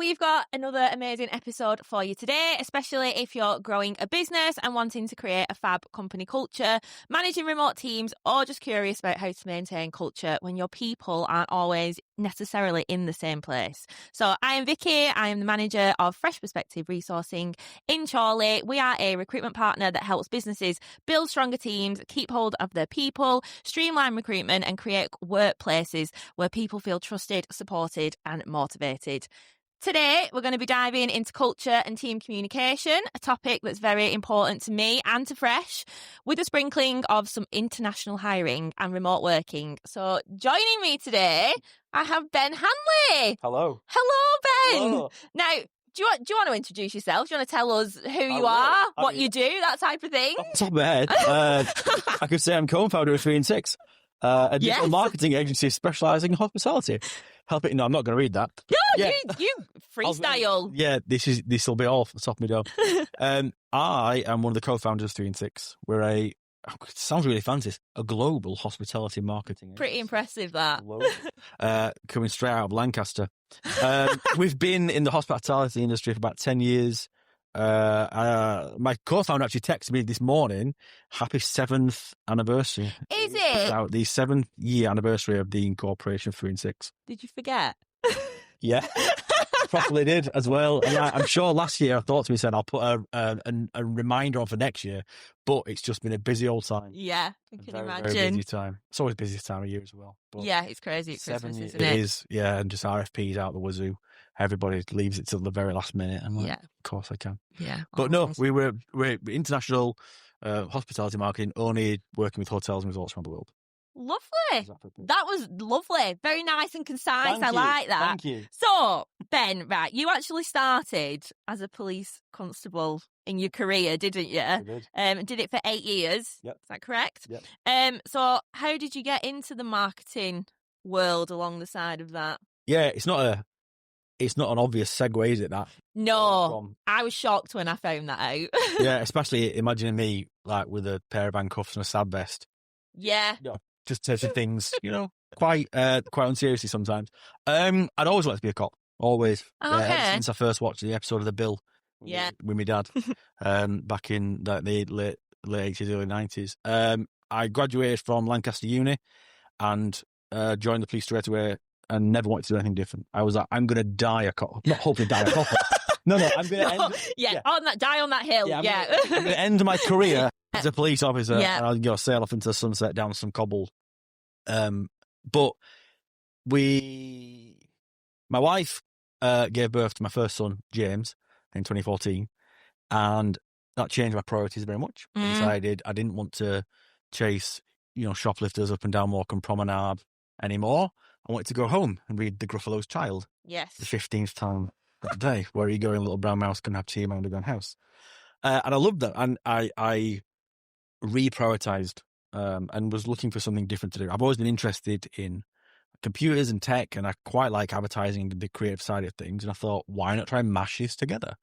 we've got another amazing episode for you today, especially if you're growing a business and wanting to create a fab company culture, managing remote teams, or just curious about how to maintain culture when your people aren't always necessarily in the same place. So I am Vicky. I am the manager of Fresh Perspective Resourcing in Chorley. We are a recruitment partner that helps businesses build stronger teams, keep hold of their people, streamline recruitment, and create workplaces where people feel trusted, supported, and motivated. Today, we're going to be diving into culture and team communication, a topic that's very important to me and to Fresh, with a sprinkling of some international hiring and remote working. So joining me today, I have Ben Hanley. Hello. Hello, Ben. Hello. Now, do you want to introduce yourself? Do you want to tell us who you are, what you do, that type of thing? Off the top of my head, I could say I'm co-founder of Three&Six, a digital marketing agency specialising in hospitality. No, I'm not going to read that. No, you freestyle. This will be all off the top of my dome. I am one of the co-founders of Three&Six. We're it sounds really fancy, a global hospitality marketing agency. Pretty impressive, that. Coming straight out of Lancaster. We've been in the hospitality industry for about 10 years. My co-founder actually texted me this morning, happy 7th anniversary. Is it? About the 7th year anniversary of the incorporation of Three&Six. Did you forget? Yeah, properly did as well. And I'm sure last year I thought to myself, I'll put a reminder on for next year, but it's just been a busy old time. Yeah, I can imagine. Very busy time. It's always the busiest time of year as well. But yeah, it's crazy at Christmas, isn't it? It is, yeah, and just RFPs out the wazoo. Everybody leaves it till the very last minute. And of course I can. Yeah. But no, we're international hospitality marketing, only working with hotels and resorts around the world. Lovely. That was lovely. Very nice and concise. I like that. Thank you. So, Ben, right, you actually started as a police constable in your career, didn't you? I did. Did it for 8 years. Yep. Is that correct? Yep. So how did you get into the marketing world along the side of that? Yeah, it's not an obvious segue, is it, that? No. I was shocked when I found that out. Yeah, especially imagining me like with a pair of handcuffs and a sad vest. Yeah. Just taking things, quite unseriously sometimes. I'd always wanted to be a cop. Always. Okay. Since I first watched the episode of The Bill. Yeah. With my dad. Back in the late 80s, early 90s. I graduated from Lancaster Uni and joined the police straight away and never wanted to do anything different. I was like, I'm going to die a cop. Not hopefully die a cop. No, I'm going to end. Yeah, die on that hill. I'm going to end my career as a police officer, and I'll sail off into the sunset down some cobble. But my wife gave birth to my first son, James, in 2014, and that changed my priorities very much. I decided I didn't want to chase, shoplifters up and down Morecambe Promenade anymore. I wanted to go home and read The Gruffalo's Child. Yes. The 15th time that day, where you go in Little Brown Mouse can have tea in my underground house. And I loved that. And I reprioritized and was looking for something different to do. I've always been interested in computers and tech, and I quite like advertising and the creative side of things. And I thought, why not try and mash this together?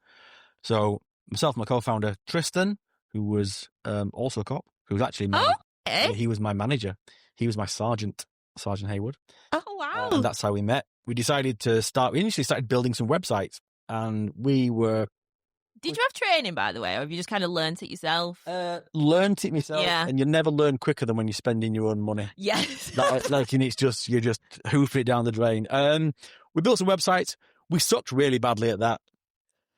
So myself and my co-founder, Tristan, who was also a cop, who was actually he was my manager. He was my Sergeant Haywood. Oh, wow. And that's how we met. We initially started building some websites, and we were... Did you have training, by the way, or have you just kind of learnt it yourself? Learnt it myself, and you never learn quicker than when you're spending your own money. Yes. You're just hoofing it down the drain. We built some websites. We sucked really badly at that.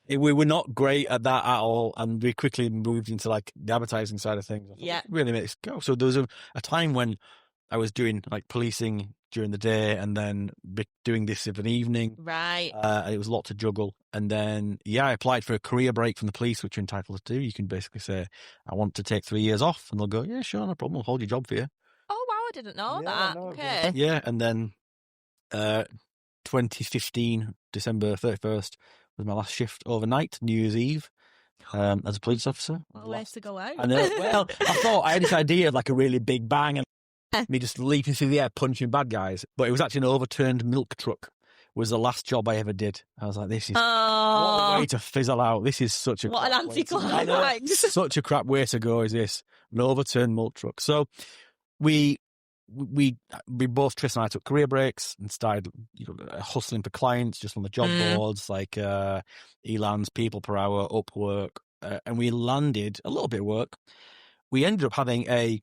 We were not great at that at all, and we quickly moved into like the advertising side of things. Really made it go. So there was a time when I was doing like policing during the day and then doing this of an evening. Right. It was a lot to juggle. And then, I applied for a career break from the police, which you're entitled to do. You can basically say, I want to take 3 years off. And they'll go, yeah, sure, no problem. We'll hold your job for you. Oh, wow, I didn't know that. Okay. Yeah, and then 2015, December 31st, was my last shift overnight, New Year's Eve. As a police officer. What a way to go out. And I thought I had this idea of like a really big bang and me just leaping through the air punching bad guys, but it was actually an overturned milk truck. Was the last job I ever did. I was like, this is what a way to fizzle out. This is such a what an anticlimax. Such a crap way to go is this, an overturned milk truck. So we we both, Tris and I, took career breaks and started hustling for clients just on the job boards like Elan's, People Per Hour, Upwork, and we landed a little bit of work. We ended up having a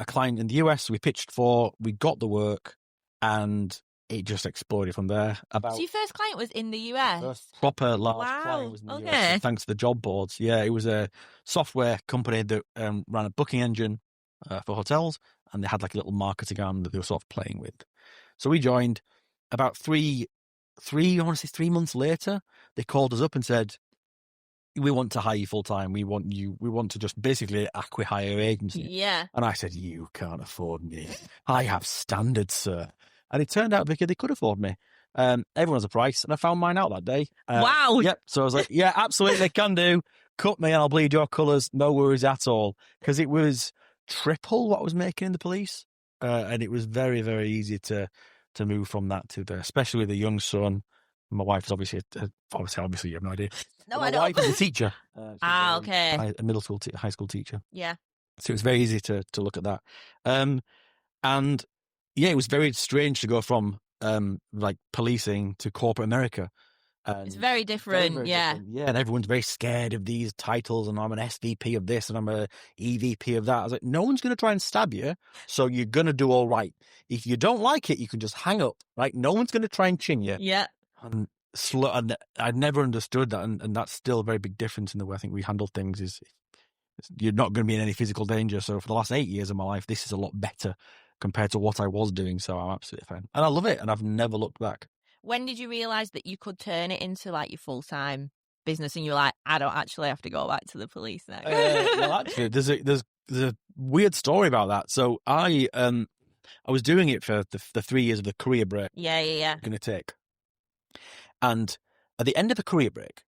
client in the US we pitched for. We got the work, and it just exploded from there. So your first client was in the US? First proper large client was in the US, thanks to the job boards. Yeah, it was a software company that ran a booking engine for hotels, and they had like a little marketing arm that they were sort of playing with. So we joined. About three months later, they called us up and said, we want to hire you full time. We want to just basically acqui-hire agency. Yeah. And I said, you can't afford me. I have standards, sir. And it turned out, Vicky, they could afford me. Everyone has a price, and I found mine out that day. Wow. Yep. So I was like, yeah, absolutely, can do. Cut me and I'll bleed your colours. No worries at all. Because it was triple what I was making in the police. And it was very, very easy to move from that to especially with a young son. My wife is obviously you have no idea. No, I don't. My wife is a teacher. Okay. A middle school, high school teacher. Yeah. So it was very easy to look at that. And yeah, it was very strange to go from like policing to corporate America. It's very different, very yeah. different. Yeah, and everyone's very scared of these titles, and I'm an SVP of this, and I'm a EVP of that. I was like, no one's going to try and stab you, so you're going to do all right. If you don't like it, you can just hang up, right? No one's going to try and chin you. Yeah. And I'd never understood that, and that's still a very big difference in the way I think we handle things. Is you're not going to be in any physical danger. So for the last 8 years of my life, this is a lot better compared to what I was doing. So I'm absolutely fine, and I love it, and I've never looked back. When did you realise that you could turn it into like your full-time business, and you were like, I don't actually have to go back to the police now? Well, actually, there's a weird story about that. So I was doing it for the 3 years of the career break. Yeah. Going to take, and at the end of the career break,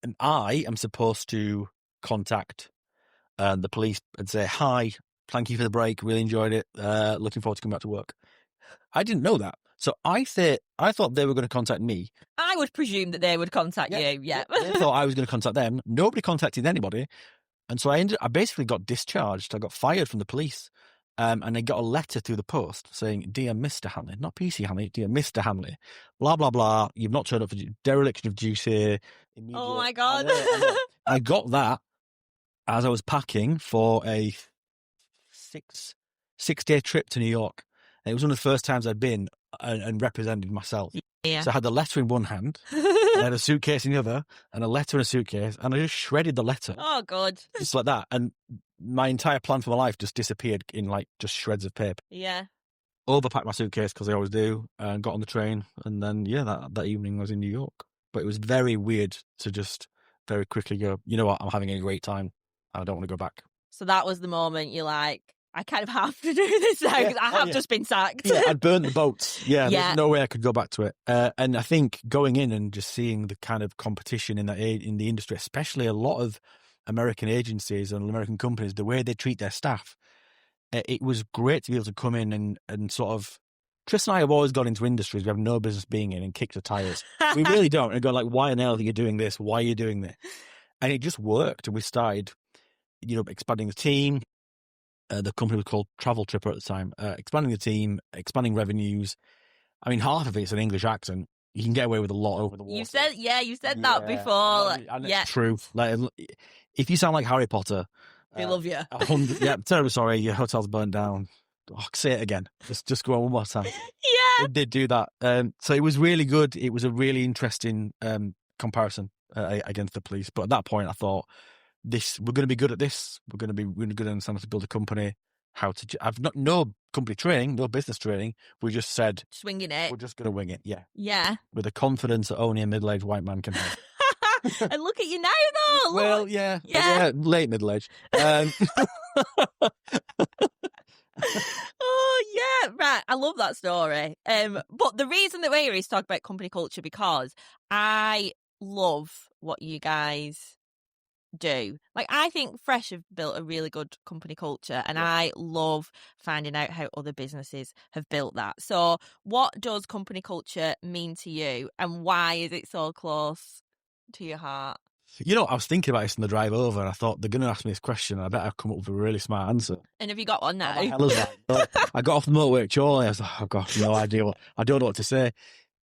and I am supposed to contact the police and say, hi, thank you for the break, really enjoyed it, looking forward to coming back to work. I didn't know that. So I thought they were going to contact me. I would presume that they would contact you, yeah. They thought I was going to contact them. Nobody contacted anybody. And so I basically got discharged. I got fired from the police. And I got a letter through the post saying, dear Mr. Hanley, not PC Hanley, dear Mr. Hanley, blah, blah, blah. You've not turned up for dereliction of duty. Oh, my God. I got that as I was packing for a six-day trip to New York. And it was one of the first times I'd been and represented myself. Yeah. So I had the letter in one hand, I had a suitcase in the other, and a letter in a suitcase, and I just shredded the letter. Oh, God. Just like that. And my entire plan for my life just disappeared in like just shreds of paper. Yeah. Overpacked my suitcase, because I always do, and got on the train. And then, yeah, that evening I was in New York. But it was very weird to just very quickly go, you know what, I'm having a great time, and I don't want to go back. So that was the moment you're like, I kind of have to do this now because I have just been sacked. Yeah, I'd burned the boats. Yeah, there's no way I could go back to it. And I think going in and just seeing the kind of competition in the industry, especially a lot of American agencies and American companies, the way they treat their staff, it was great to be able to come in and sort of. Tris and I have always gone into industries we have no business being in and kicked the tires. We really don't. And go like, why on earth are you doing this? Why are you doing this? And it just worked. And we started, expanding the team. The company was called Travel Tripper at the time. Expanding the team, expanding revenues. I mean, half of it's an English accent. You can get away with a lot over the water. You said that before. And it's true. Like, if you sound like Harry Potter, they love you. Terribly sorry, your hotel's burnt down. Oh, say it again. Just go on one more time. Yeah. They did do that. So it was really good. It was a really interesting comparison against the police. But at that point, I thought, we're going to be good at this. We're going to be really good at understanding how to build a company. I've no company training, no business training. We just said, swinging it. We're just going to wing it. Yeah. Yeah. With the confidence that only a middle-aged white man can have. And look at you now, though. Well, yeah, late middle-aged. Oh, yeah, right. I love that story. But the reason that we're here is to talk about company culture because I love what you guys do. Like, I think Fresh have built a really good company culture, and I love finding out how other businesses have built that. So what does company culture mean to you, and why is it so close to your heart? You know, I was thinking about this on the drive over, and I thought they're going to ask me this question, and I better come up with a really smart answer. And have you got one now? Oh, hell is that? I got off the motorway at Chorley. I was like, I've got no idea I don't know what to say,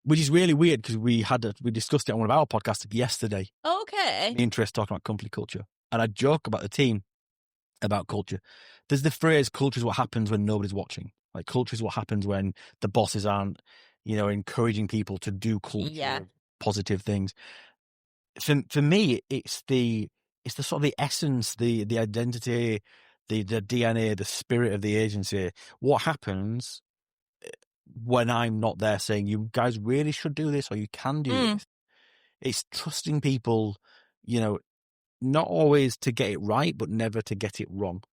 which is really weird because we discussed it on one of our podcasts yesterday. Okay. The interest talking about company culture, and I joke about the team about culture. There's the phrase, culture is what happens when nobody's watching. Like, culture is what happens when the bosses aren't, encouraging people to do culture, positive things. For me, it's the sort of the essence, the identity, the DNA, the spirit of the agency. What happens when I'm not there saying, you guys really should do this, or you can do this? It's trusting people, not always to get it right, but never to get it wrong.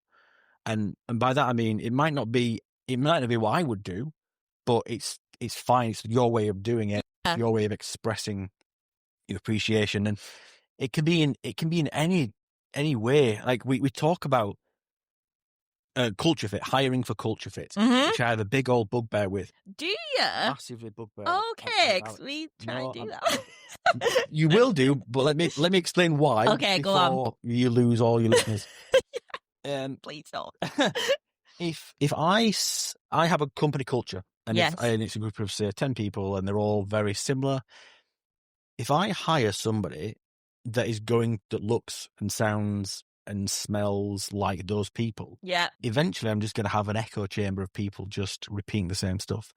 And by that I mean it might not be what I would do, but it's fine. It's your way of doing it, your way of expressing your appreciation, and it can be in any way. Like we talk about culture fit, hiring for culture fit, which I have a big old bugbear with. Do you? Massively bugbear. Okay, because we try and do that. You will do, but let me explain why. Okay, go on. You lose all your listeners. Please don't. If I have a company culture, and it's a group of say 10 people, and they're all very similar. If I hire somebody that looks and sounds and smells like those people, eventually I'm just going to have an echo chamber of people just repeating the same stuff.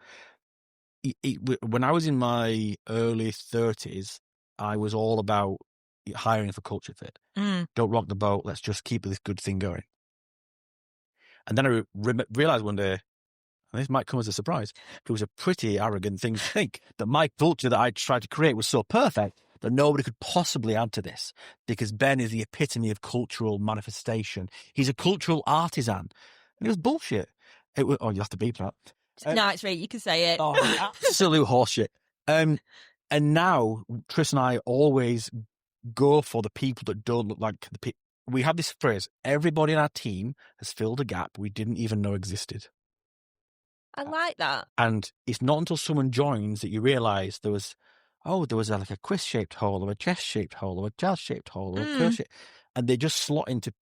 When I was in my early 30s, I was all about hiring for culture fit. Don't rock the boat. Let's just keep this good thing going. And then I realized one day, and this might come as a surprise, it was a pretty arrogant thing to think that my culture that I tried to create was so perfect that nobody could possibly add to this, because Ben is the epitome of cultural manifestation. He's a cultural artisan. And it was bullshit. You have to beep that. No, it's right. You can say it. Oh, absolute horseshit. And now Tris and I always go for the people that don't look like the people. We have this phrase, everybody in our team has filled a gap we didn't even know existed. I like that. And it's not until someone joins that you realise there was like a quiz-shaped hole, or a chest-shaped hole, or a jazz-shaped hole, or a curve-shaped, and they just slot into.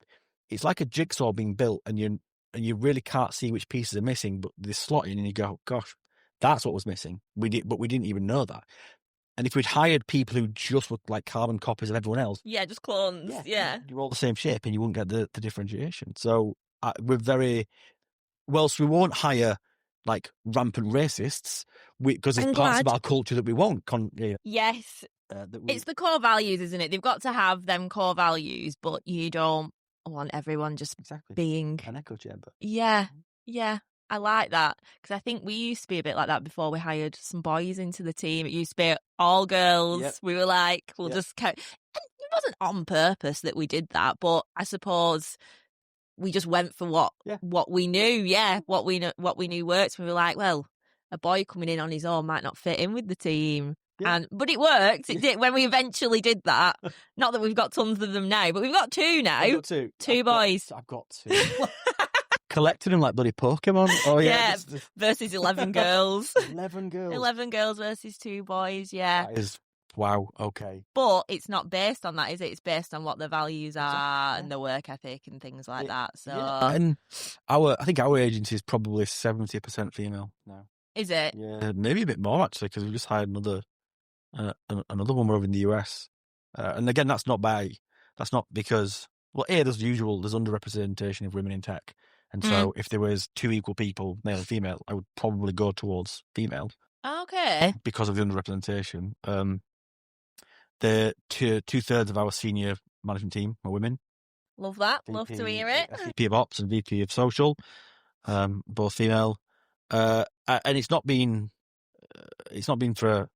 It's like a jigsaw being built, and you really can't see which pieces are missing, but they slot in, and you go, "Gosh, that's what was missing." We didn't even know that. And if we'd hired people who just looked like carbon copies of everyone else, just clones, you're all the same shape, and you wouldn't get the differentiation. So we're very well. So we won't hire like rampant racists, because there's parts of our culture that we won't. Yes, it's the core values, isn't it? They've got to have them core values, but you don't want everyone just being an echo chamber. Yeah. I like that, because I think we used to be a bit like that before we hired some boys into the team. It used to be all girls. Yep. We were like, we'll just count. And it wasn't on purpose that we did that, but I suppose we just went for what we knew. What we knew worked. We were like, well, a boy coming in on his own might not fit in with the team. Yeah. But it worked. It did when we eventually did that. Not that we've got tons of them now, but we've got two now. I've got two. Two boys. I've got two. Collecting them like bloody Pokemon. Oh yeah. Versus 11 girls. 11 girls. 11 girls versus 2 boys. Yeah. That is wow. Okay. But it's not based on that, is it? It's based on what the values are and the work ethic and things like that. So. Yeah. And I think our agency is probably 70% female now. Is it? Yeah, maybe a bit more actually, because we just hired another one over in the US. And again, that's not because there's underrepresentation of women in tech. And so if there was 2 equal people, male and female, I would probably go towards female. Okay. Because of the underrepresentation. The 2/3 of our senior management team are women. Love that. VP, love to hear it. VP of Ops and VP of Social, both female. And it's not been for.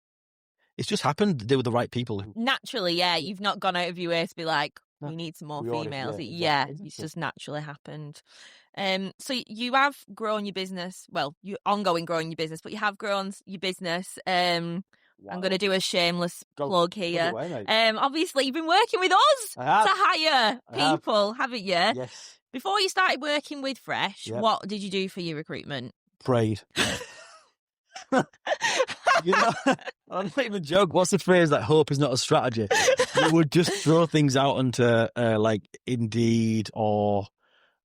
It's just happened. They were the right people. Naturally, yeah. You've not gone out of your way to be like, we need some more females. It's just naturally happened. So you have grown your business. Well, you're ongoing growing your business, but you have grown your business. I'm going to do a shameless plug here. Obviously, you've been working with us to hire people, haven't you? Yes. Before you started working with Fresh, what did you do for your recruitment? Prayed. You know, I'm not even joking. What's the phrase that hope is not a strategy? We would just throw things out onto like Indeed or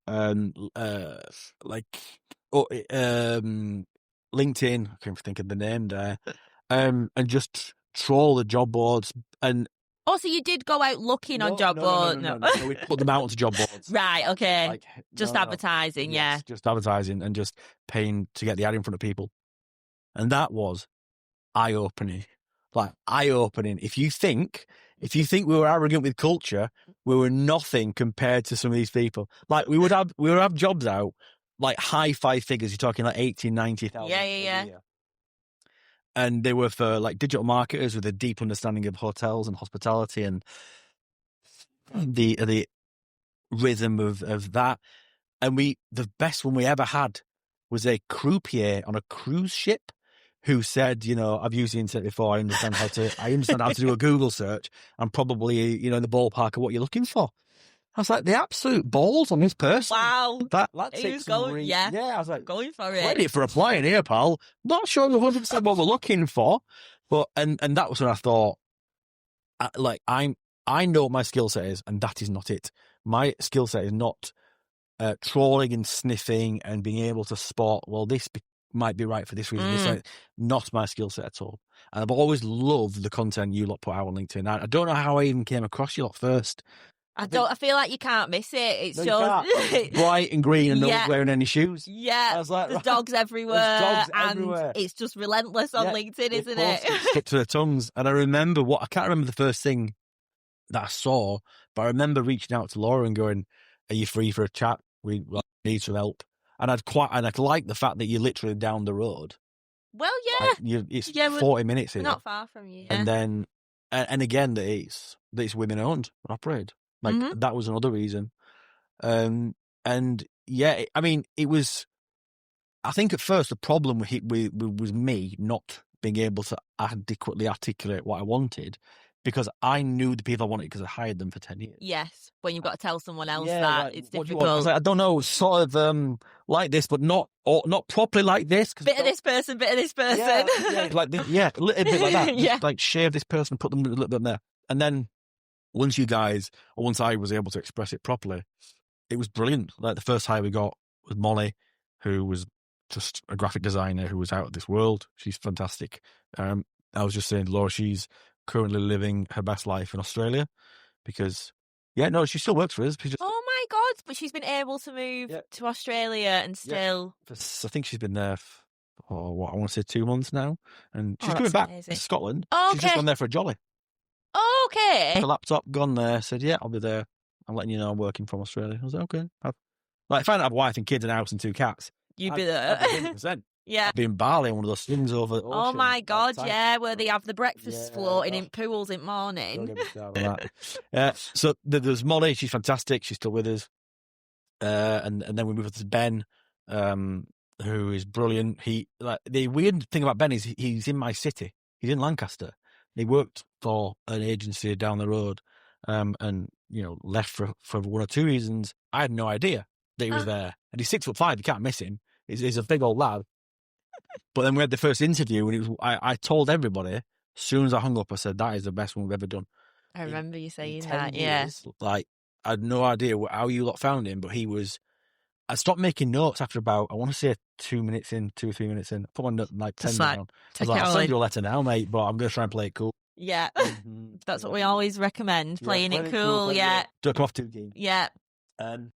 like LinkedIn. I can't think of the name there. And just troll the job boards. And Oh, so you did go out looking on job boards? No. We put them out onto job boards. Right, okay. Like, just advertising, yes, just advertising and just paying to get the ad in front of people. And that was eye-opening. Like, eye-opening. If you think we were arrogant with culture, we were nothing compared to some of these people. Like, we would have jobs out, like high five figures. You're talking like 80, 90,000. Yeah. And they were for like digital marketers with a deep understanding of hotels and hospitality and the rhythm of that. And the best one we ever had was a croupier on a cruise ship who said, you know, I've used the internet before. I understand how to do a Google search. I'm probably, you know, in the ballpark of what you're looking for. I was like, the absolute balls on this person. Wow. That he was going, yeah, I was like, going for it. Credit for applying here, pal. Not sure 100% what we're looking for. But, and that was when I thought, I know what my skill set is, and that is not it. My skill set is not trawling and sniffing and being able to spot, well, this might be right for this reason. This is not my skill set at all. And I've always loved the content you lot put out on LinkedIn. I don't know how I even came across you lot first. I feel like you can't miss it. It's just bright and green and no one's wearing any shoes. Yeah, I was like, there's dogs everywhere. It's just relentless on LinkedIn, isn't it? Stick to their tongues. And I can't remember the first thing that I saw, but I remember reaching out to Laura and going, "Are you free for a chat? We need some help." And I'd like the fact that you're literally down the road. Well, yeah, like it's 40 minutes here, not far from you. And then, and again, that it's women owned and operated. Like that was another reason. And yeah, I mean, it was. I think at first the problem was me not being able to adequately articulate what I wanted, because I knew the people I wanted because I hired them for 10 years. Yes, when you've got to tell someone else that, like, it's what difficult. I was like, I don't know, sort of like this, but not properly like this. Bit of this person, bit of this person. Yeah, like this, a little bit like that. Yeah. Just like shave this person, put them a little bit there. And then once I was able to express it properly, it was brilliant. Like the first hire we got was Molly, who was just a graphic designer who was out of this world. She's fantastic. I was just saying, Laura, she's currently living her best life in Australia because, she still works for us. Oh my God, but she's been able to move to Australia and still... I think she's been there for, I want to say 2 months now. And she's coming back to Scotland. Oh, she's just gone there for a jolly. Oh, okay. Her laptop, gone there, said, I'll be there. I'm letting you know I'm working from Australia. I was like, okay. If I had a wife and kids and a house and 2 cats, you'd be there. 100%. Yeah. I'd be in Bali on one of those things over the ocean. Oh my God, where they have the breakfast floating in pools in morning. So there's Molly, she's fantastic, she's still with us. And then we move on to Ben, who is brilliant. The weird thing about Ben is he's in my city. He's in Lancaster. He worked for an agency down the road, and left for 1 or 2 reasons. I had no idea that he was there. And he's 6'5", you can't miss him. He's a big old lad. But then we had the first interview, and I told everybody, as soon as I hung up, I said, that is the best one we've ever done. I remember you saying 10 that, years, like, I had no idea how you lot found him, but I stopped making notes after about, I want to say 2 or 3 minutes in. I put my note like 10 down. I was like, I'll send you a letter now, mate, but I'm going to try and play it cool. Yeah. That's what we always recommend, playing it cool, yeah. Don't come off too keen. Yeah. And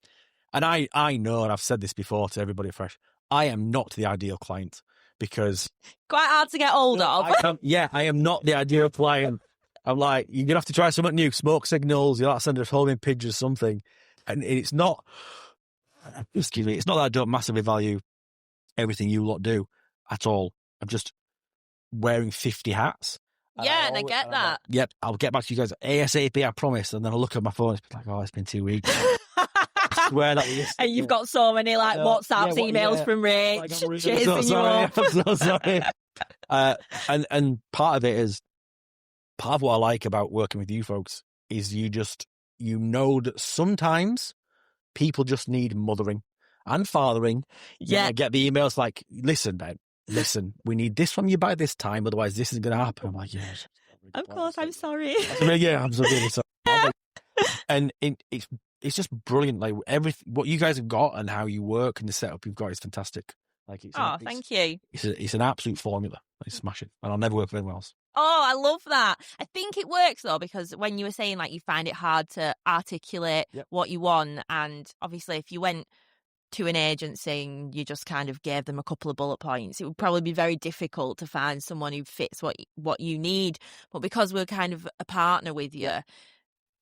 I know, and I've said this before to everybody fresh, I am not the ideal client because... Quite hard to get hold of. I am not the ideal client. I'm like, you're going to have to try something new, smoke signals, you'll have to send us homing pigeons or something. And it's not... Excuse me, it's not that I don't massively value everything you lot do at all. I'm just wearing 50 hats. And I get that. Yep, I'll get back to you guys ASAP, I promise. And then I'll look at my phone, it's like, it's been 2 weeks. I swear that was... And you've got so many WhatsApps, emails from Rich, chasing you up. I'm so sorry. And part of what I like about working with you folks is that sometimes people just need mothering and fathering. I get the emails like, listen, Ben, listen, we need this from you by this time, otherwise this isn't going to happen. I'm like, yeah. Of course, I'm sorry. Yeah, I'm so really sorry. And it's just brilliant. Like everything, what you guys have got and how you work and the setup you've got is fantastic. Like, thank you. It's an absolute formula. Like, smash it, and I'll never work with anyone else. Oh, I love that. I think it works though, because when you were saying like you find it hard to articulate what you want, and obviously if you went to an agency and you just kind of gave them a couple of bullet points, it would probably be very difficult to find someone who fits what you need. But because we're kind of a partner with you,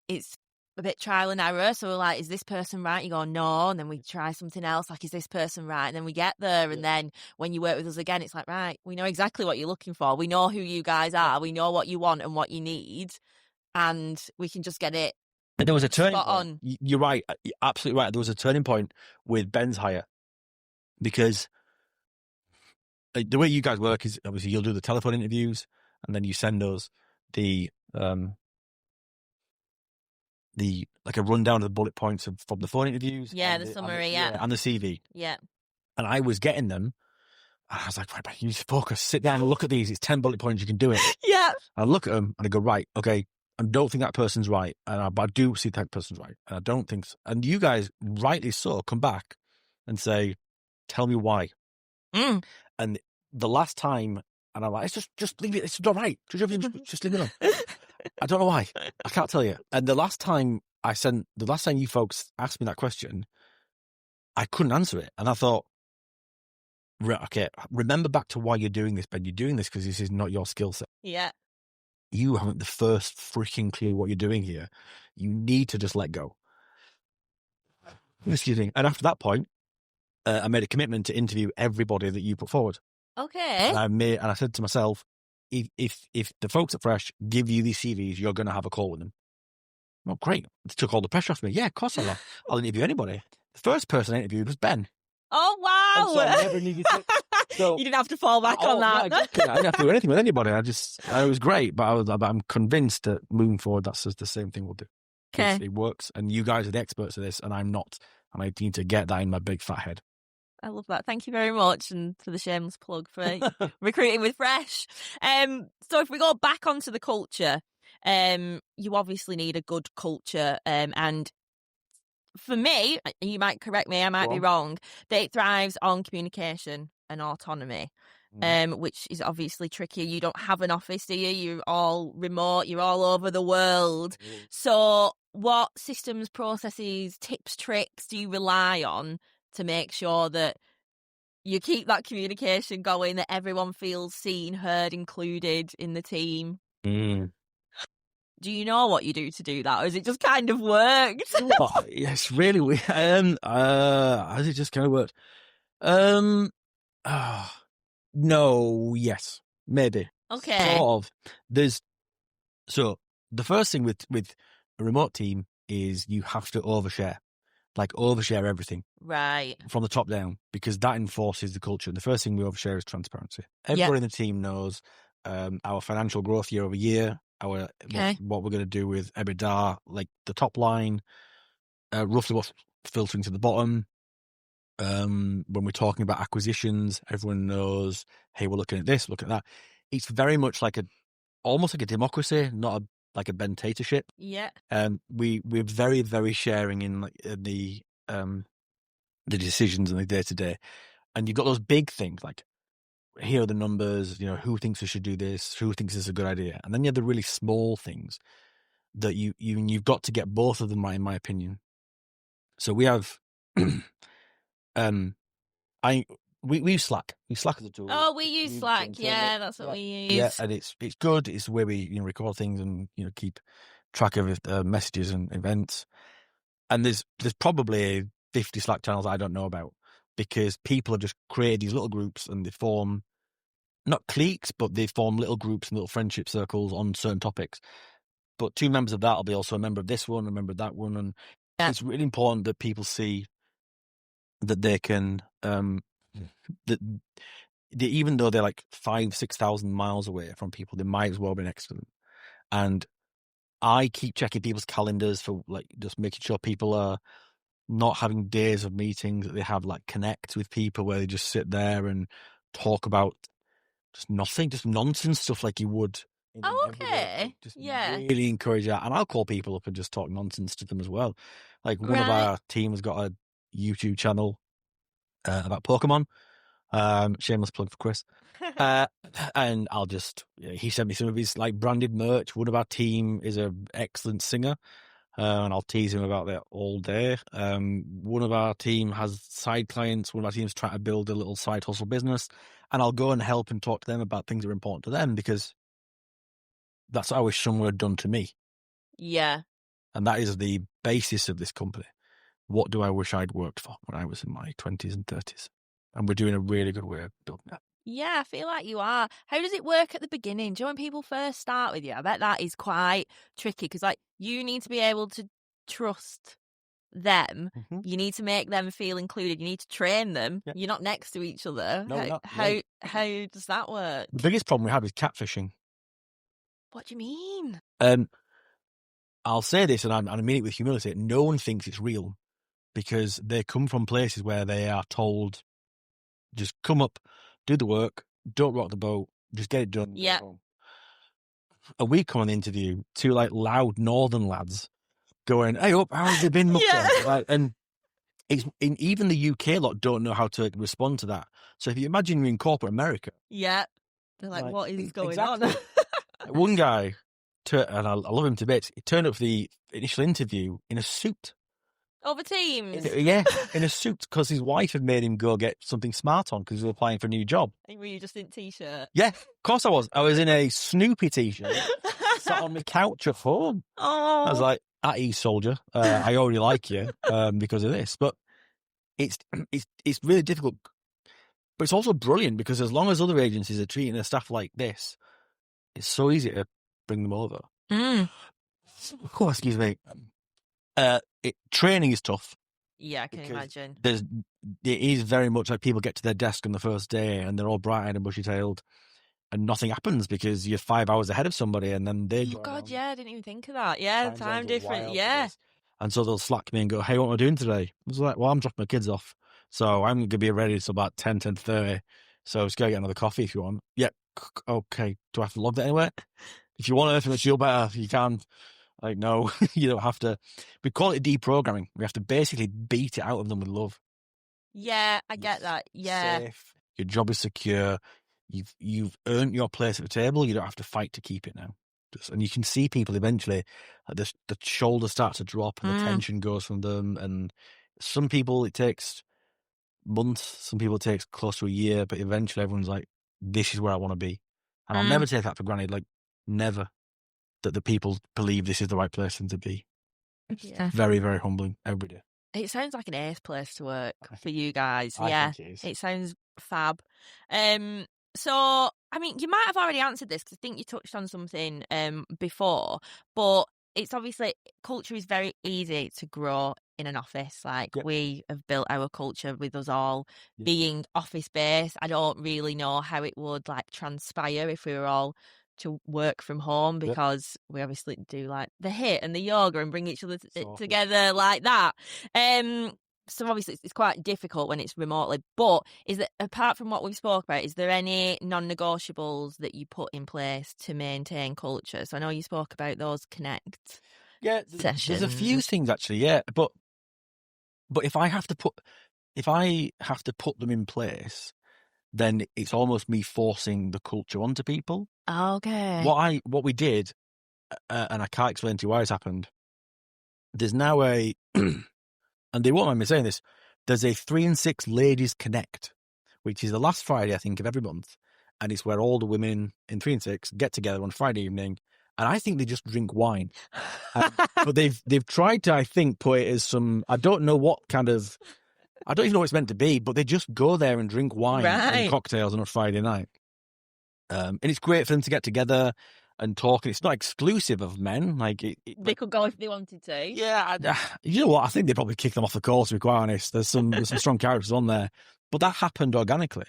it's a bit trial and error. So we're like, is this person right? You go, no. And then we try something else. Like, is this person right? And then we get there. And then when you work with us again, it's like, right, we know exactly what you're looking for. We know who you guys are. We know what you want and what you need. And we can just get it. And there was a turning point. On. You're right. You're absolutely right. There was a turning point with Ben's hire, because the way you guys work is obviously you'll do the telephone interviews and then you send us like a rundown of the bullet points from the phone interviews. Yeah, the summary, and the CV. Yeah. And I was getting them, and I was like, right, you need to focus, sit down and look at these. It's 10 bullet points, you can do it. Yeah. I look at them and I go, right, okay, I don't think that person's right, but I do see that person's right, and I don't think so. And you guys, rightly so, come back and say, tell me why. And the last time, and I'm like, just leave it, it's all right. Just leave it on. I don't know why. I can't tell you. And the last time you folks asked me that question, I couldn't answer it. And I thought, okay, remember back to why you're doing this, Ben. You're doing this because this is not your skill set. Yeah. You haven't the first freaking clue what you're doing here. You need to just let go. Excuse me. And after that point, I made a commitment to interview everybody that you put forward. Okay. And I said to myself, if the folks at Fresh give you these CVs, you're going to have a call with them. Well, great. It took all the pressure off me. Yeah, of course I'll interview anybody. The first person I interviewed was Ben. Oh, wow. So I never needed to. So, you didn't have to fall back on that. Yeah, exactly. I didn't have to do anything with anybody. I was great, but I'm convinced that moving forward, that's just the same thing we'll do. Okay. It works, and you guys are the experts of this, and I'm not, and I need to get that in my big fat head. I love that. Thank you very much, and for the shameless plug for recruiting with Fresh. So if we go back onto the culture, you obviously need a good culture, and for me, you might correct me, I might be wrong, that it thrives on communication and autonomy, which is obviously tricky. You don't have an office, do you? You're all remote, you're all over the world. So what systems, processes, tips, tricks do you rely on to make sure that you keep that communication going, that everyone feels seen, heard, included in the team? Do you know what you do to do that, or is it just kind of worked? It's really weird. Has it just kind of worked? No, yes, maybe. Okay. Sort of. So the first thing with a remote team is you have to overshare. Like overshare everything. Right. From the top down, because that enforces the culture. The first thing we overshare is transparency. Everybody in the team knows our financial growth year over year, what we're going to do with EBITDA, like the top line, roughly what's filtering to the bottom. When we're talking about acquisitions, everyone knows, hey, we're looking at this, look at that. It's very much like almost like a democracy, not like a bentatorship. Yeah. We're very, very sharing in the decisions and the day to day. And you've got those big things like, here are the numbers, who thinks we should do this, who thinks this is a good idea. And then you have the really small things that you've got to get both of them right, in my opinion. So we have we use Slack. We use Slack as a tool. Oh, we use Slack. Yeah, that's what we use. Yeah, and it's good. It's where we record things and keep track of messages and events. And there's probably 50 Slack channels I don't know about, because people have just created these little groups and they form not cliques, but they form little groups and little friendship circles on certain topics. But two members of that will be also a member of this one, a member of that one, and it's really important that people see that they can that even though they're like 5,000-6,000 miles away from people, they might as well be next to them. And I keep checking people's calendars for like just making sure people are not having days of meetings, that they have like connect with people where they just sit there and talk about just nothing, just nonsense stuff like you would in an everyday okay. life. Just Yeah. really encourage that. And I'll call people up and just talk nonsense to them as well. Like one of Right. our team has got a YouTube channel about Pokemon. Shameless plug for Chris. And I'll just, he sent me some of his like branded merch. One of our team is an excellent singer. And I'll tease him about that all day. One of our team has side clients. One of our teams trying to build a little side hustle business. And I'll go and help and talk to them about things that are important to them because that's what I wish someone had done to me. Yeah. And that is the basis of this company. What do I wish I'd worked for when I was in my 20s and 30s? And we're doing a really good way of building that. Yeah, I feel like you are. How does it work at the beginning? Do you know when people first start with you? I bet that is quite tricky because, like, you need to be able to trust them. Mm-hmm. You need to make them feel included. You need to train them. Yeah. You're not next to each other. No, not How does that work? The biggest problem we have is catfishing. What do you mean? I'll say this, and I mean it with humility. No one thinks it's real because they come from places where they are told, just come up, do the work, don't rock the boat, just get it done. Yeah. And we come on the interview, two like loud northern lads going, "Hey up, how's it been, mucker?" Yeah. Like, and it's even the UK lot don't know how to respond to that. So if you imagine you're in corporate America, Yeah. They're like, what is going exactly. on? One guy, and I love him to bits, he turned up for the initial interview in a suit. Over Teams? Yeah, in a suit, because his wife had made him go get something smart on because he was applying for a new job. And were you just in T-shirt? Yeah, of course I was. I was in a Snoopy T-shirt, sat on my couch at home. Oh. I was like, at ease, soldier. I already like you because of this. But it's really difficult. But it's also brilliant because as long as other agencies are treating their staff like this, it's so easy to bring them over. Mm. Oh, excuse me. Training is tough. Yeah, I can imagine. It is very much like people get to their desk on the first day and they're all bright-eyed and bushy-tailed and nothing happens because you're 5 hours ahead of somebody and then they Oh, God, yeah, I didn't even think of that. Yeah, time different, yeah. And so they'll slack me and go, "Hey, what am I doing today?" I was like, "Well, I'm dropping my kids off. So I'm going to be ready till about 10:30. So just go get another coffee if you want." "Yeah, okay. Do I have to log that anywhere?" "If you want anything that's feel better, you can." Like, no, you don't have to. We call it deprogramming. We have to basically beat it out of them with love. Yeah, I get that. Yeah. Safe. Your job is secure. You've earned your place at the table. You don't have to fight to keep it now. And you can see people eventually, the shoulders start to drop and the tension goes from them. And some people it takes months. Some people it takes close to a year. But eventually everyone's like, "This is where I want to be." And I'll never take that for granted. Like, never. That the people believe this is the right place for them to be. Yeah. Very, very humbling every day. It sounds like an ace place to work for you guys. I think it is. It sounds fab. So, I mean, you might have already answered this because I think you touched on something before, but it's obviously culture is very easy to grow in an office. Like we have built our culture with us all being office based. I don't really know how it would like transpire if we were all to work from home because we obviously do like the HIIT and the yoga and bring each other together like that. So obviously it's quite difficult when it's remotely, but is that apart from what we've spoke about, is there any non-negotiables that you put in place to maintain culture? So I know you spoke about those connect sessions. There's a few things actually, but if I have to put them in place, then it's almost me forcing the culture onto people. Okay. What we did, and I can't explain to you why it's happened. There's now and they won't mind me saying this, there's a 3&Six Ladies Connect, which is the last Friday, I think, of every month. And it's where all the women in 3&Six get together on Friday evening. And I think they just drink wine. But they've tried to, I think, put it as some, I don't know what kind of, I don't even know what it's meant to be, but they just go there and drink wine and cocktails on a Friday night. And it's great for them to get together and talk. And it's not exclusive of men. Like they could go if they wanted to. Yeah, you know what? I think they probably kick them off the course. To be quite honest, there's some strong characters on there, but that happened organically.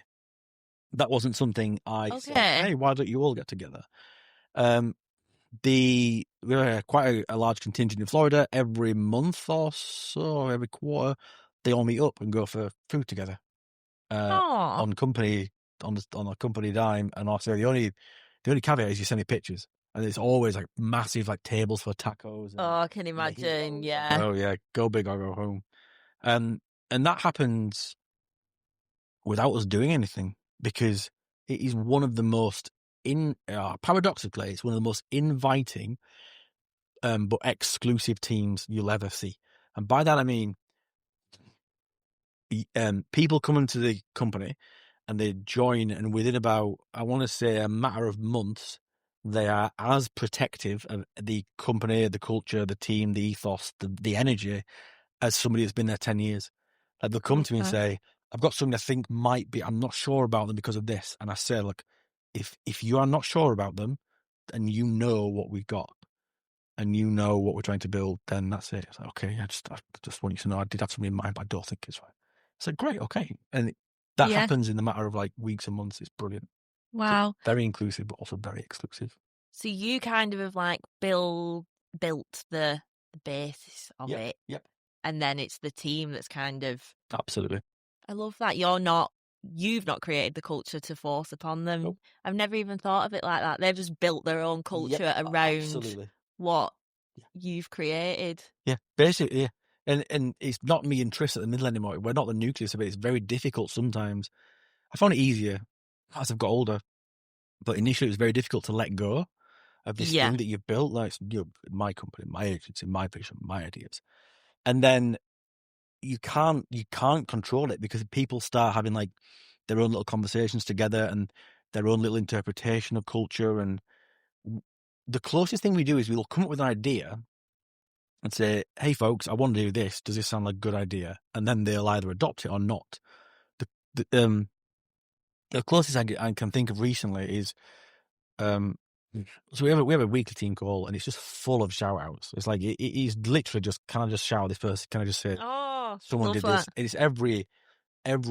That wasn't something I said. Hey, why don't you all get together? We have quite a large contingent in Florida. Every month or so, every quarter, they all meet up and go for food together on company on a company dime, and also the only caveat is you send me pictures, and it's always like massive like tables for tacos. And, I can imagine. Yeah. Oh yeah, go big or go home. And that happens without us doing anything, because it is one of the most paradoxically, it's one of the most inviting but exclusive teams you'll ever see. And by that I mean people come into the company and they join, and within about, I want to say, a matter of months, they are as protective of the company, the culture, the team, the ethos, the energy, as somebody that's been there 10 years. Like, they'll come to me and say, I've got something I think might be, I'm not sure about them because of this. And I say, look, if you are not sure about them and you know what we've got and you know what we're trying to build, then that's it. It's like, okay, I just want you to know I did have something in mind, but I don't think it's right. So great, okay. And that happens in the matter of like weeks and months. It's brilliant. Wow. So very inclusive, but also very exclusive. So you kind of have like built the basis of it. Yep. And then it's the team that's kind of... Absolutely. I love that. You've not created the culture to force upon them. Nope. I've never even thought of it like that. They've just built their own culture around what you've created. Yeah, basically, yeah. And it's not me and Tris at the middle anymore. We're not the nucleus of it. It's very difficult sometimes. I found it easier as I've got older, but initially it was very difficult to let go of this thing that you've built. Like, my company, my agency, my vision, my ideas. And then you can't control it, because people start having like their own little conversations together and their own little interpretation of culture. And the closest thing we do is we'll come up with an idea and say, hey folks, I want to do this. Does this sound like a good idea? And then they'll either adopt it or not. The closest I can think of recently is, so we have a weekly team call, and it's just full of shout outs. It's like, it is literally just, can I just shout this person? Can I just say, someone did this? And it's every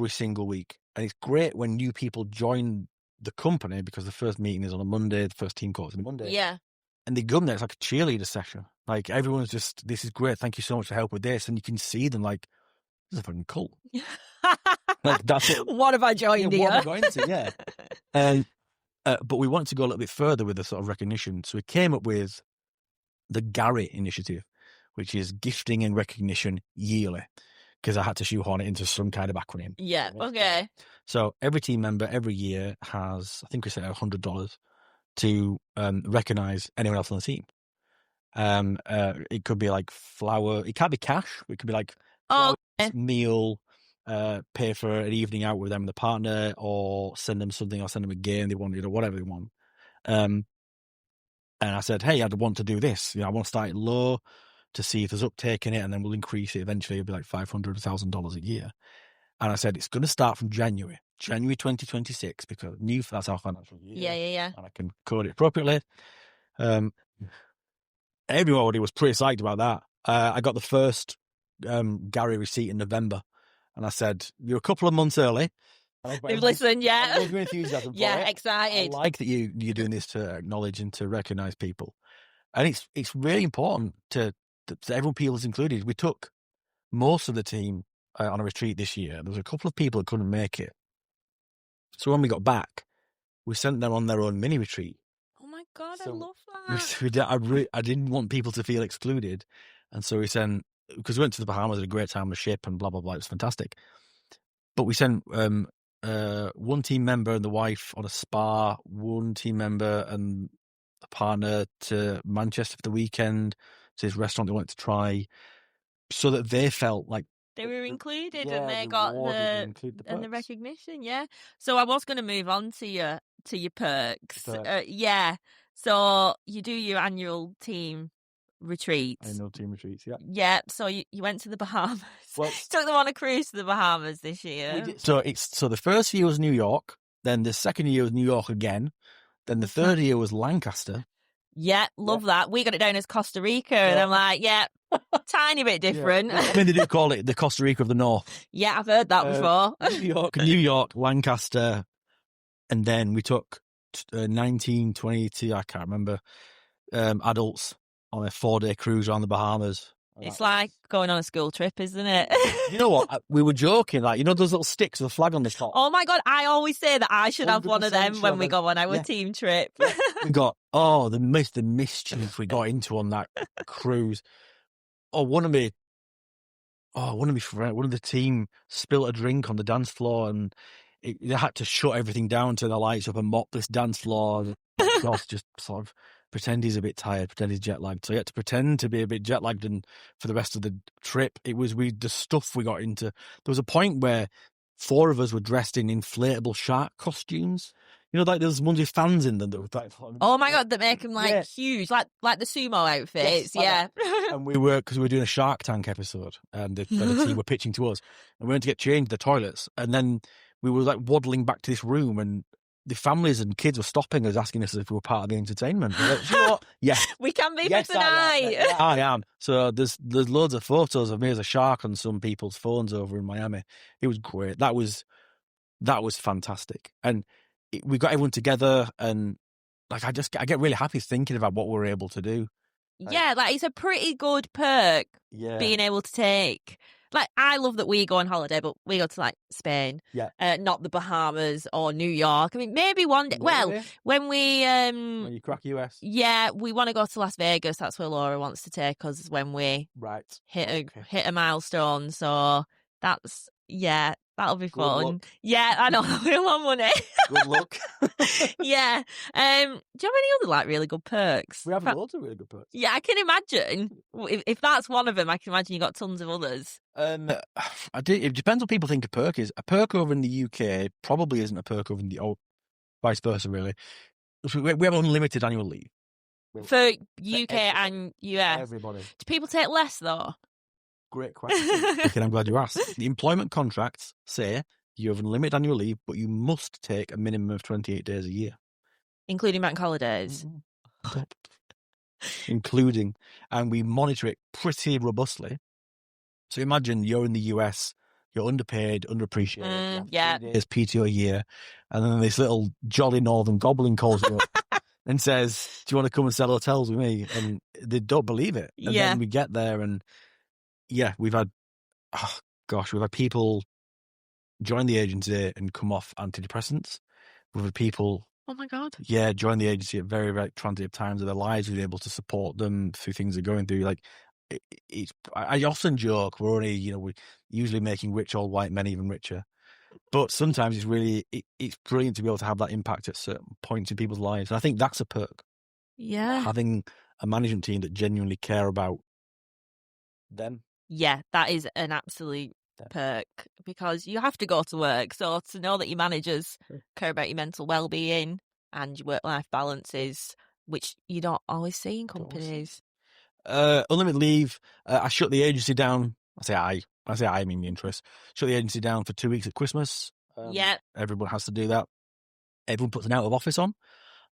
single week. And it's great when new people join the company, because the first meeting is on a Monday, the first team call is on a Monday. Yeah. And they come there, it's like a cheerleader session. Like, everyone's just, this is great, thank you so much for help with this. And you can see them like, this is a fucking cult. Like, that's what have I joined here? What am I going to? Yeah. But we wanted to go a little bit further with the sort of recognition. So we came up with the Gary initiative, which is gifting and recognition yearly, because I had to shoehorn it into some kind of acronym. Yeah, okay. So every team member every year has, I think we said $100 to recognise anyone else on the team. It could be like flower. It can't be cash. It could be like meal, pay for an evening out with them and the partner, or send them something, or send them a game they want, whatever they want. And I said, hey, I'd want to do this. I want to start it low to see if there's uptake in it, and then we'll increase it. Eventually, it'll be like $500, $1,000 a year. And I said, it's going to start from January 2026, because that's our financial year. Yeah. And I can code it appropriately. Everybody was pretty psyched about that. I got the first Gary receipt in November, and I said, you're a couple of months early. They've listened, yeah. I love your enthusiasm for it. Excited. I like that you're doing this to acknowledge and to recognise people. And it's really important that everyone feels included. We took most of the team on a retreat this year. There was a couple of people that couldn't make it. So when we got back, we sent them on their own mini retreat. Oh my God, I love that. I didn't want people to feel excluded. And so we sent, because we went to the Bahamas, had a great time on the ship and blah, blah, blah. It was fantastic. But we sent one team member and the wife on a spa, one team member and the partner to Manchester for the weekend, to this restaurant they wanted to try, so that they felt like they were included, and they got the recognition. Yeah. So I was going to move on to your perks. So you do your annual team retreats. Annual team retreats, yeah. Yeah. So you went to the Bahamas. Well, took them on a cruise to the Bahamas this year. So the first year was New York, then the second year was New York again, then the third year was Lancaster. Yeah, love that. We got it down as Costa Rica, and I'm like, tiny bit different. I mean, they do call it the Costa Rica of the North. Yeah, I've heard that before. New York, Lancaster, and then we took 19, 20, I can't remember, adults on a 4-day cruise around the Bahamas. It's like going on a school trip, isn't it? You know what? We were joking, like, you know those little sticks with a flag on the top? Oh my God, I always say that I should have one of 100% them when we should go on our Yeah. team trip. We got, the mischief we got into on that cruise. One of my friends, one of the team spilt a drink on the dance floor, and they had to shut everything down, turn the lights up, and mop this dance floor. Ross just sort of pretend he's a bit tired, pretend he's jet lagged. So he had to pretend to be a bit jet lagged, and for the rest of the trip, the stuff we got into. There was a point where 4 of us were dressed in inflatable shark costumes. You know, like there's ones with fans in them. Oh my God, that make them huge, like the sumo outfits. Yes, and because we were doing a Shark Tank episode, and the team were pitching to us, and we went to get changed in the toilets, and then we were like waddling back to this room, and the families and kids were stopping us, asking us if we were part of the entertainment. We're like, you know what? Yes, we can be for tonight. I am. So there's loads of photos of me as a shark on some people's phones over in Miami. It was great. That was fantastic, and we got everyone together, and like I get really happy thinking about what we were able to do. Yeah, like it's a pretty good perk being able to take. Like, I love that we go on holiday, but we go to like Spain, not the Bahamas or New York. I mean, maybe one day. Well, when you crack US, we want to go to Las Vegas. That's where Laura wants to take us when we hit a milestone. So that's that'll be fun. Luck. Yeah, I know. We want money. Good luck. Yeah. Do you have any other like really good perks? We have loads of really good perks. Yeah, I can imagine. If that's one of them, I can imagine you got tons of others. It depends what people think a perk is. A perk over in the UK probably isn't a perk over in the vice versa, really. We have unlimited annual leave. For UK and US. Everybody. Do people take less, though? Great question. I'm glad you asked. The employment contracts say you have unlimited annual leave, but you must take a minimum of 28 days a year. Including bank holidays? Mm-hmm. Including. And we monitor it pretty robustly. So imagine you're in the US, you're underpaid, underappreciated, 3 days PTO a year, and then this little jolly northern goblin calls you up and says, do you want to come and sell hotels with me? And they don't believe it. And then we get there, and we've had people join the agency and come off antidepressants. We've had people, oh my God, join the agency at very, very transitive times of their lives. We've been able to support them through things they're going through. Like, I often joke we're only, we're usually making rich old white men even richer. But sometimes it's really, it's brilliant to be able to have that impact at certain points in people's lives. And I think that's a perk. Yeah. Having a management team that genuinely care about them. Yeah, that is an absolute perk, because you have to go to work. So to know that your managers care about your mental well-being and your work-life balances, which you don't always see in companies. Unlimited leave. I shut the agency down. I mean the interest. Shut the agency down for 2 weeks at Christmas. Everyone has to do that. Everyone puts an out of office on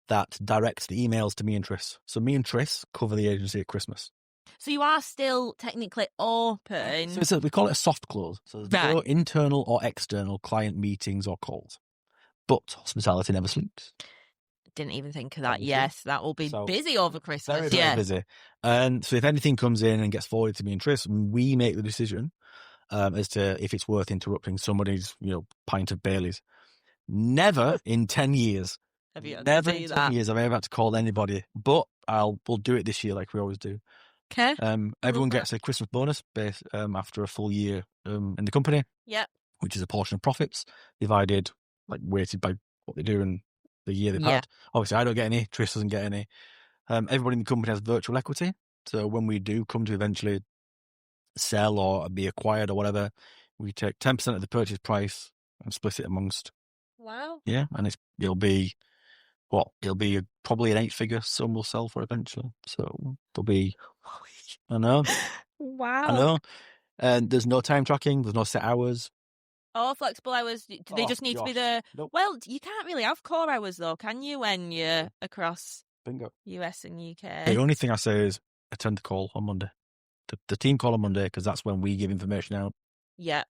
that directs the emails to me and Tris. So me and Tris cover the agency at Christmas. So you are still technically open. So we call it a soft close. So there's no internal or external client meetings or calls. But hospitality never sleeps. Didn't even think of that. Yes, that will be busy over Christmas. Very, very busy. And so if anything comes in and gets forwarded to me and Tris, we make the decision as to if it's worth interrupting somebody's, pint of Baileys. Never in 10 years. Never in 10 years have I ever had to call anybody. But we'll do it this year like we always do. Okay. Everyone gets a Christmas bonus based after a full year in the company. Yep. Which is a portion of profits divided, weighted by what they do and the year they've had. Obviously, I don't get any. Tris doesn't get any. Everybody in the company has virtual equity. So when we do come to eventually sell or be acquired or whatever, we take 10% of the purchase price and split it amongst. Wow. Yeah, and it'll be probably an 8-figure sum we'll sell for eventually. So there'll be, I know. Wow. I know. And there's no time tracking. There's no set hours. Oh, flexible hours. Do they just need to be the... Nope. Well, you can't really have core hours, though, can you, when you're across Bingo. US and UK? The only thing I say is attend the call on Monday. The team call on Monday, because that's when we give information out. Yeah.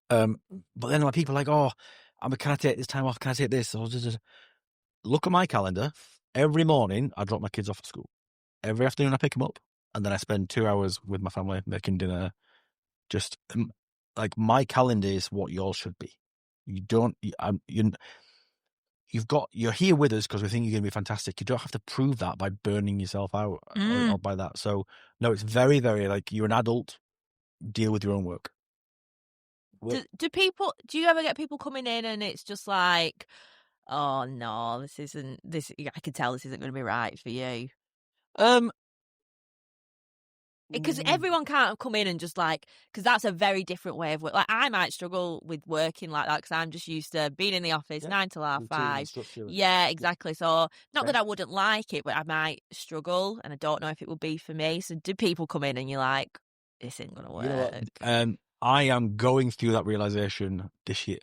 But then people are like, can I take this time off? Can I take this? So just look at my calendar. Every morning, I drop my kids off at school. Every afternoon, I pick them up. and then I spend 2 hours with my family making dinner. Just like my calendar is what yours should be. You don't. You're here with us because we think you're going to be fantastic. You don't have to prove that by burning yourself out or by that. So no, it's very, very like you're an adult. Deal with your own work. Do you ever get people coming in and it's just like, oh no, I can tell this isn't going to be right for you? Because everyone can't come in and just like, because that's a very different way of work. Like I might struggle with working like that because I'm just used to being in the office 9 till 5:30. Yeah, exactly. So not that I wouldn't like it, but I might struggle and I don't know if it would be for me. So do people come in and you're like, this ain't going to work? You know, I am going through that realization this year.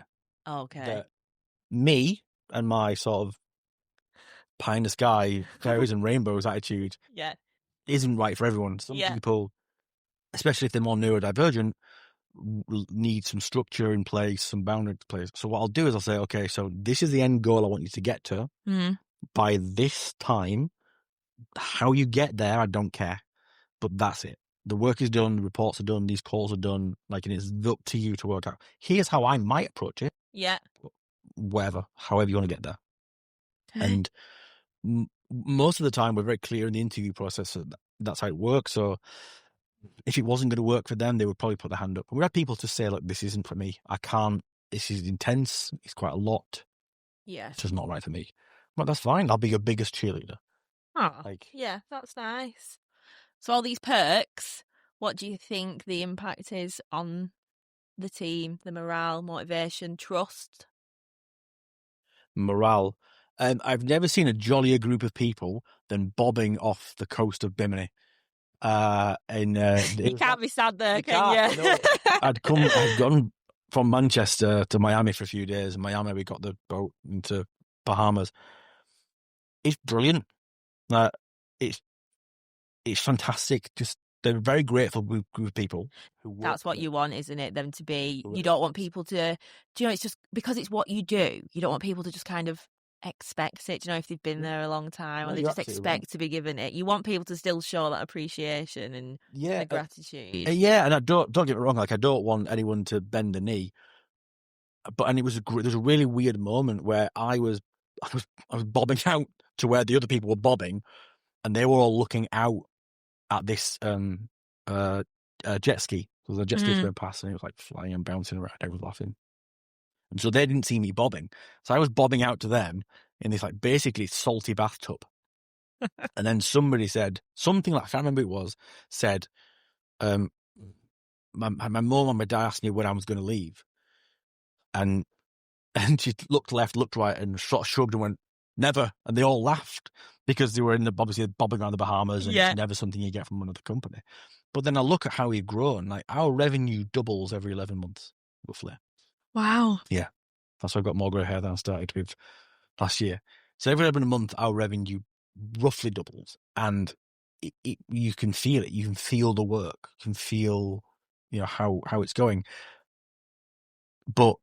Okay. That me and my sort of pie in the sky, fairies and rainbows attitude isn't right for everyone. Some people, especially if they're more neurodivergent, need some structure in place, some boundary in place. So what I'll do is I'll say, okay, so this is the end goal I want you to get to. By this time, how you get there, I don't care. But that's it. The work is done, the reports are done, these calls are done, like, and it's up to you to work out. Here's how I might approach it. Yeah. Whatever, however you want to get there. And most of the time, we're very clear in the interview process that that's how it works. So if it wasn't going to work for them, they would probably put their hand up. And we had people to say, look, this isn't for me. I can't, this is intense. It's quite a lot. Yeah. It's just not right for me. But that's fine. I'll be your biggest cheerleader. Oh, yeah, that's nice. So all these perks, what do you think the impact is on the team, the morale, motivation, trust? Morale. I've never seen a jollier group of people than bobbing off the coast of Bimini. You can't be sad there, can you? No. I'd gone from Manchester to Miami for a few days. In Miami, we got the boat into Bahamas. It's brilliant. It's fantastic. Just they're a very grateful group of people. That's what you want, isn't it? Them to be. You don't want people to. Do you know? It's just because it's what you do. You don't want people to just kind of expect it. Do you know, if they've been there a long time, or they just expect to be given it. You want people to still show that appreciation and gratitude. And I don't get me wrong. Like, I don't want anyone to bend the knee. But it was there's a really weird moment where I was bobbing out to where the other people were bobbing, and they were all looking out at this jet ski. So the jet ski going past, and it was like flying and bouncing around. Everyone was laughing. And so they didn't see me bobbing. So I was bobbing out to them in this like basically salty bathtub. And then somebody said something like, I can't remember who it was, said, my mum and my dad asked me when I was going to leave. And she looked left, looked right, and sort of shrugged and went, never. And they all laughed because they were obviously bobbing around the Bahamas, and it's never something you get from another company. But then I look at how we've grown. Like, our revenue doubles every 11 months, roughly. Wow. Yeah. That's why I've got more grey hair than I started with last year. So every 11 month, our revenue roughly doubles. And you can feel it. You can feel the work. You can feel, how it's going. But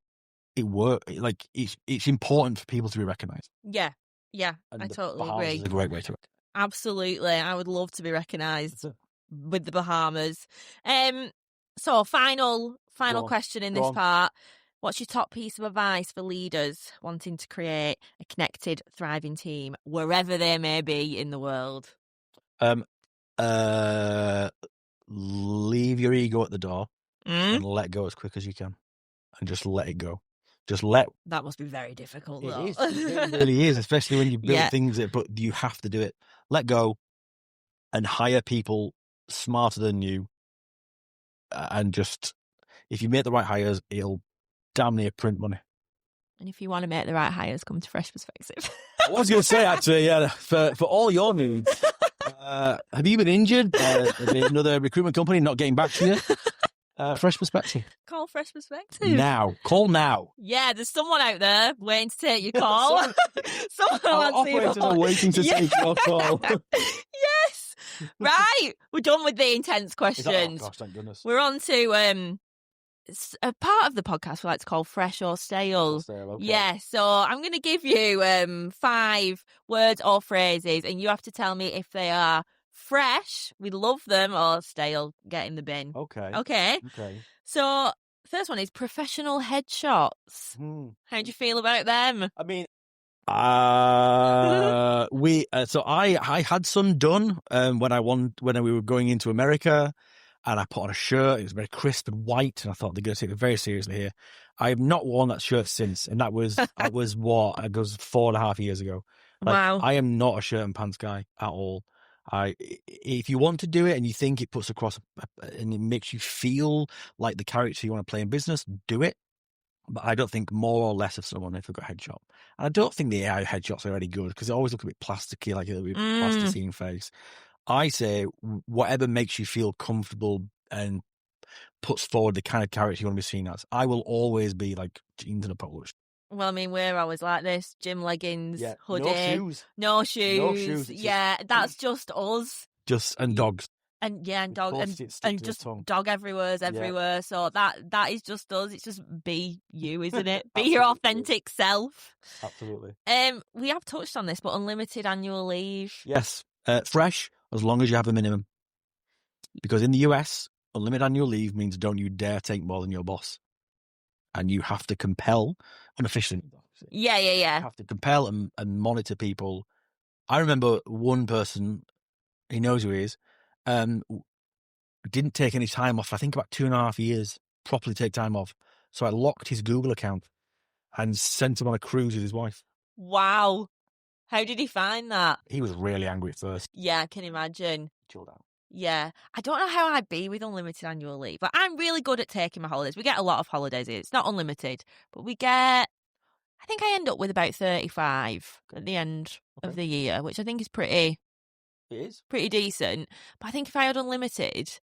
it works. Like, it's important for people to be recognised. Yeah. Yeah. And I totally agree. It's a great way to recognize. Absolutely. I would love to be recognised with the Bahamas. So final question in this part. What's your top piece of advice for leaders wanting to create a connected, thriving team wherever they may be in the world? Leave your ego at the door and let go as quick as you can, and just let it go. That must be very difficult, though. It really is, especially when you build things, but you have to do it. Let go and hire people smarter than you. And just, if you make the right hires, it'll damn near print money. And if you want to make the right hires, come to Fresh Perspective. I was going to say, actually, for all your needs, have you been injured? Another recruitment company not getting back to you? Fresh Perspective. Call Fresh Perspective. Now. Call now. Yeah, there's someone out there waiting to take your call. Someone operators are waiting to take your call. Yes. Right. We're done with the intense questions. Oh, gosh, thank goodness. We're on to a part of the podcast we like to call Fresh or Stale. Okay. Yeah, so I'm going to give you 5 words or phrases, and you have to tell me if they are fresh, we love them, or stale, get in the bin. Okay. So, first one is professional headshots. How do you feel about them? I mean, so I had some done when we were going into America, and I put on a shirt. It was very crisp and white, and I thought they're going to take it very seriously here. I have not worn that shirt since, and that was 4.5 years ago. Wow. I am not a shirt and pants guy at all. If you want to do it and you think it puts across and it makes you feel like the character you want to play in business, do it. But I don't think more or less of someone if they've got a headshot. And I don't think the AI headshots are any good because they always look a bit plasticky, like a bit plasticine face. I say whatever makes you feel comfortable and puts forward the kind of character you want to be seen as. I will always be like jeans and a polo shirt. Well, I mean, we're always like this: gym leggings, hoodie, no shoes. Yeah, that's just us. And dogs. And dog and just tongue. Dog everywhere. Yeah. So that is just us. It's just be you, isn't it? Be your authentic self. Absolutely. We have touched on this, but unlimited annual leave. Yes, fresh as long as you have a minimum. Because in the US, unlimited annual leave means don't you dare take more than your boss, and you have to compel unofficially. Yeah. You have to compel and monitor people. I remember one person. He knows who he is. Didn't take any time off. I think about 2.5 years properly take time off. So I locked his Google account and sent him on a cruise with his wife. Wow. How did he find that? He was really angry at first. Yeah, I can imagine. Chilled out. Yeah. I don't know how I'd be with unlimited annual leave, but I'm really good at taking my holidays. We get a lot of holidays here. It's not unlimited, but I think I end up with about 35 at the end of the year, which I think is pretty decent. But I think if I had unlimited,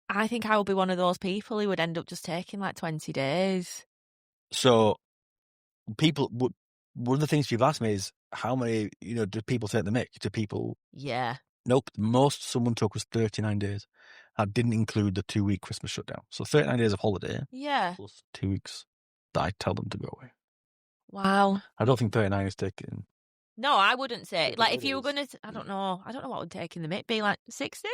I think I would be one of those people who would end up just taking like 20 days. So one of the things you've asked me is how many, do people take the mick? Do people? Yeah. Nope. The most someone took was 39 days. I didn't include the 2-week Christmas shutdown. So 39 days of holiday. Yeah. Plus 2 weeks that I tell them to go away. Wow. I don't think 39 is taken. No, I wouldn't say. Like, if you were going to, I don't know what would take in the mitt, be like 60?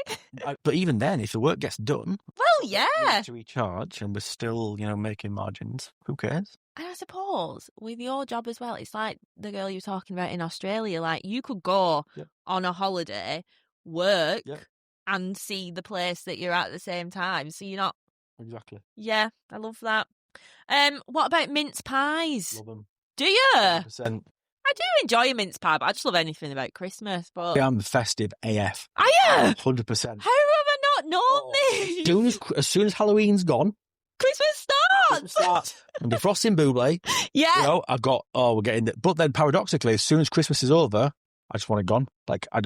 But even then, if the work gets done, well, yeah, to recharge and we're still, making margins, who cares? And I suppose with your job as well, it's like the girl you were talking about in Australia. Like, you could go on a holiday, work, and see the place that you're at the same time. So you're not... Exactly. Yeah, I love that. What about mince pies? Love them. Do you? 100%. I do enjoy a mince pie, but I just love anything about Christmas. But I'm festive AF. Are you? 100%. How have I not known this? As soon as Halloween's gone, Christmas starts. And the frosting buble. Yeah. we're getting it. But then paradoxically, as soon as Christmas is over, I just want it gone. Like, I'm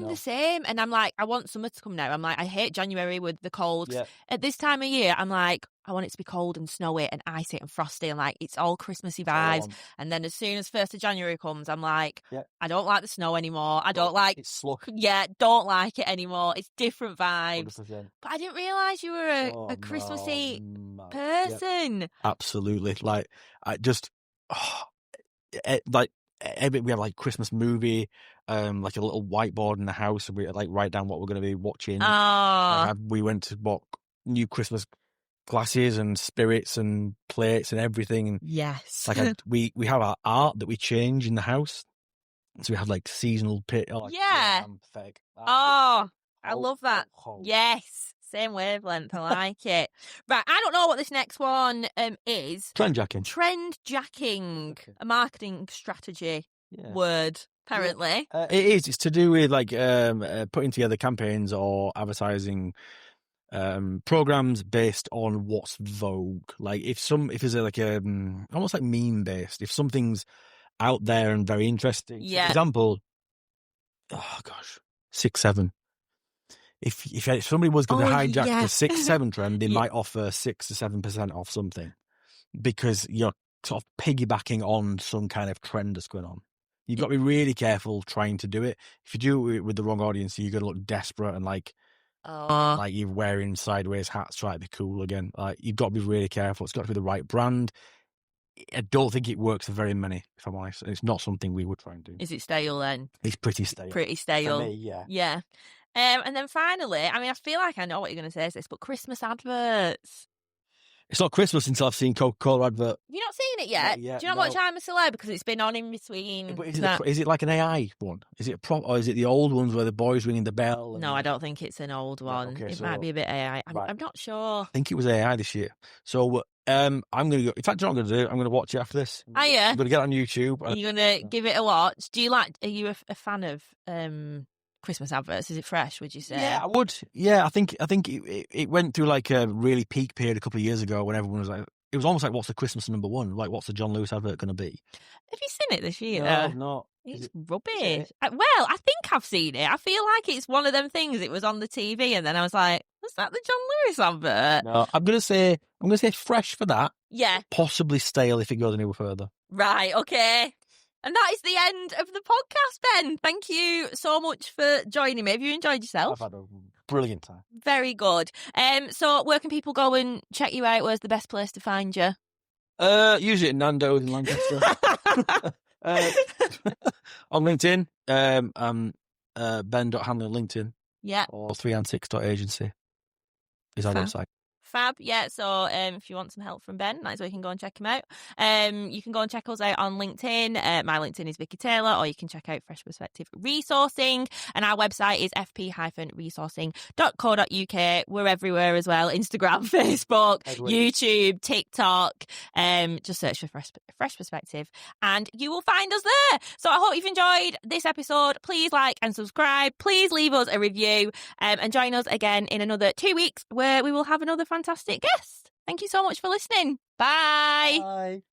the same. And I'm like, I want summer to come now. I'm like, I hate January with the cold. Yeah. At this time of year, I'm like, I want it to be cold and snowy and icy and frosty and like it's all Christmassy vibes. And then as soon as 1st of January comes, I'm like, I don't like the snow anymore. I don't like it's slush. Yeah, don't like it anymore. It's different vibes. 100%. But I didn't realise you were a Christmassy person. Yeah. Absolutely. Like, I just we have like Christmas movie, like a little whiteboard in the house, and we like write down what we're going to be watching. We went to bought new Christmas glasses and spirits and plates and everything. Yes, like we have our art that we change in the house, so we have like seasonal pit. I'm fake. I love that. Yes. Same wavelength. I like it. Right, I don't know what this next one is. Trend jacking. Okay. A marketing strategy word, apparently. It is. It's to do with like putting together campaigns or advertising programs based on what's vogue. Like if there's like almost like meme based. If something's out there and very interesting. Yeah. For example, 6-7. If somebody was going to hijack the 6-7 trend, they might offer 6 to 7% off something because you're sort of piggybacking on some kind of trend that's going on. You've got to be really careful trying to do it. If you do it with the wrong audience, you're going to look desperate and like you're wearing sideways hats, try to be cool again. Like, you've got to be really careful. It's got to be the right brand. I don't think it works for very many, if I'm honest. It's not something we would try and do. Is it stale then? It's pretty stale. Pretty stale. For me, yeah. Yeah. And then finally, I mean, I feel like I know what you're going to say is this, but Christmas adverts. It's not Christmas until I've seen Coca-Cola advert. Have you not seen it yet? Not yet, Do you not watch I'm a Celeb? Because it's been on in between. But is it like an AI one? Is it or is it the old ones where the boy's ringing the bell? No, I don't think it's an old one. Okay, it might be a bit AI. I'm not sure. I think it was AI this year. So I'm going to go. In fact, you know what I'm going to do? I'm going to watch it after this. Are you? I'm going to get it on YouTube. You're going to give it a watch. Are you a fan of Christmas adverts? Is it fresh, would you say? Yeah, I would. Yeah, I think it went through like a really peak period a couple of years ago when everyone was like, it was almost like, what's the Christmas #1? Like, what's the John Lewis advert going to be? Have you seen it this year? No, I've not. It's rubbish. Well, I think I've seen it. I feel like it's one of them things. It was on the TV, and then I was like, "Was that the John Lewis advert?" No, I'm going to say fresh for that. Yeah, possibly stale if it goes any further. Right. Okay. And that is the end of the podcast, Ben. Thank you so much for joining me. Have you enjoyed yourself? I've had a brilliant time. Very good. So where can people go and check you out? Where's the best place to find you? Usually at Nando's in Lancaster. On LinkedIn, I'm Ben.Hanley on LinkedIn. Yeah. Or 3&Six.agency is our website. Fab, yeah. So if you want some help from Ben, that's where you can go and check him out. You can go and check us out on LinkedIn. My LinkedIn is Vicky Taylor, or you can check out Fresh Perspective Resourcing. And our website is fp-resourcing.co.uk. We're everywhere as well. Instagram, Facebook, YouTube, TikTok. Just search for Fresh Perspective and you will find us there. So I hope you've enjoyed this episode. Please like and subscribe. Please leave us a review and join us again in another 2 weeks where we will have another fantastic guest. Thank you so much for listening. Bye. Bye.